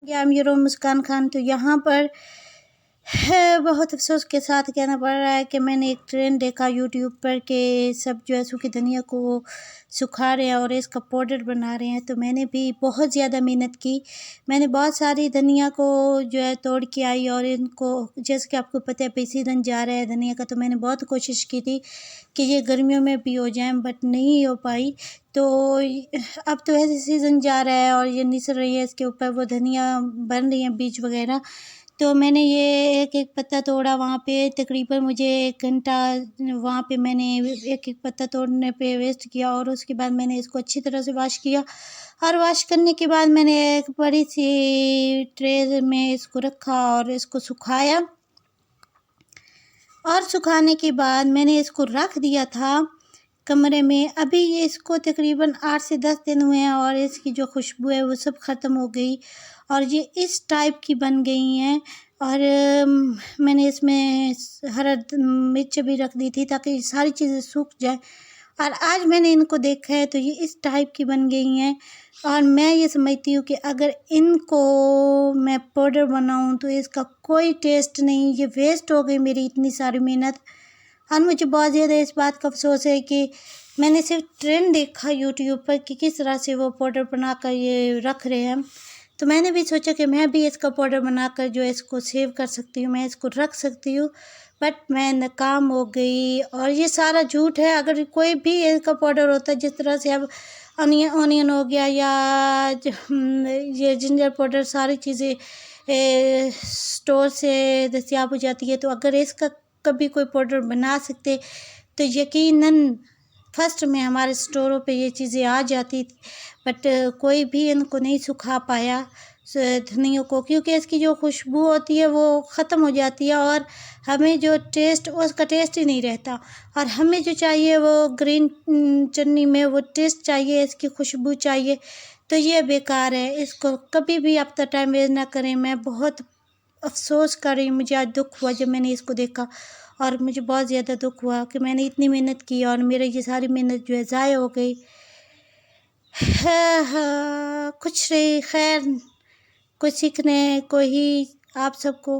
I am your own मुस्कान खान। तो यहाँ पर है बहुत अफ़सोस के साथ कहना पड़ रहा है कि मैंने एक ट्रेंड देखा यूट्यूब पर कि सब जो है सूखी धनिया को सुखा रहे हैं और इसका पाउडर बना रहे हैं। तो मैंने भी बहुत ज़्यादा मेहनत की। मैंने बहुत सारी धनिया को जो है तोड़ के आई और इनको, जैसे कि आपको पता है अभी सीज़न जा रहा है धनिया का, तो मैंने बहुत कोशिश की थी कि ये गर्मियों में भी हो जाए, बट नहीं हो पाई। तो अब तो ऐसे सीज़न जा रहा है और ये निसर रही है, इसके ऊपर वो धनिया बन रही है बीज वगैरह। तो मैंने ये एक-एक पत्ता तोड़ा, वहाँ पे तकरीबन मुझे 1 घंटा वहाँ पे मैंने एक-एक पत्ता तोड़ने पे वेस्ट किया और उसके बाद मैंने इसको अच्छी तरह से वॉश किया और वॉश करने के बाद मैंने एक बड़ी-सी ट्रे में इसको रखा और इसको सुखाया। और सुखाने के बाद मैंने इसको रख दिया था कमरे में। अभी ये इसको तकरीबन 8 से 10 दिन हुए हैं और इसकी जो खुशबू है वो सब ख़त्म हो गई और ये इस टाइप की बन गई हैं। और मैंने इसमें हरा मिर्च भी रख दी थी ताकि ये सारी चीज़ें सूख जाए। और आज मैंने इनको देखा है तो ये इस टाइप की बन गई हैं और मैं ये समझती हूँ कि अगर इनको मैं पाउडर बनाऊँ तो इसका कोई टेस्ट नहीं, ये वेस्ट हो गई मेरी इतनी सारी मेहनत। और मुझे बहुत ज़्यादा इस बात का अफ़सोस है कि मैंने सिर्फ ट्रेंड देखा यूट्यूब पर कि किस तरह से वो पाउडर बनाकर ये रख रहे हैं। तो मैंने भी सोचा कि मैं भी इसका पाउडर बनाकर जो है इसको सेव कर सकती हूँ, मैं इसको रख सकती हूँ, बट मैं नाकाम हो गई। और ये सारा झूठ है। अगर कोई भी इसका पाउडर होता है, जिस तरह से अब ऑनियन हो गया या ये जिंजर पाउडर, सारी चीज़ें स्टोर से दस्तयाब हो जाती है, तो अगर इसका कभी कोई पाउडर बना सकते तो यकीनन फर्स्ट में हमारे स्टोरों पे ये चीज़ें आ जाती थी। बट कोई भी इनको नहीं सुखा पाया धनियों को, क्योंकि इसकी जो खुशबू होती है वो ख़त्म हो जाती है और हमें जो टेस्ट, उसका टेस्ट ही नहीं रहता। और हमें जो चाहिए वो ग्रीन चटनी में वो टेस्ट चाहिए, इसकी खुशबू चाहिए। तो ये बेकार है, इसको कभी भी आप टाइम वेस्ट ना करें। मैं बहुत अफ़सोस कर रही हूँ, मुझे आज दुःख हुआ जब मैंने इसको देखा और मुझे बहुत ज़्यादा दुःख हुआ कि मैंने इतनी मेहनत की और मेरी ये सारी मेहनत जो है ज़ाया हो गई। कुछ नहीं, खैर कुछ सीखने को ही आप सबको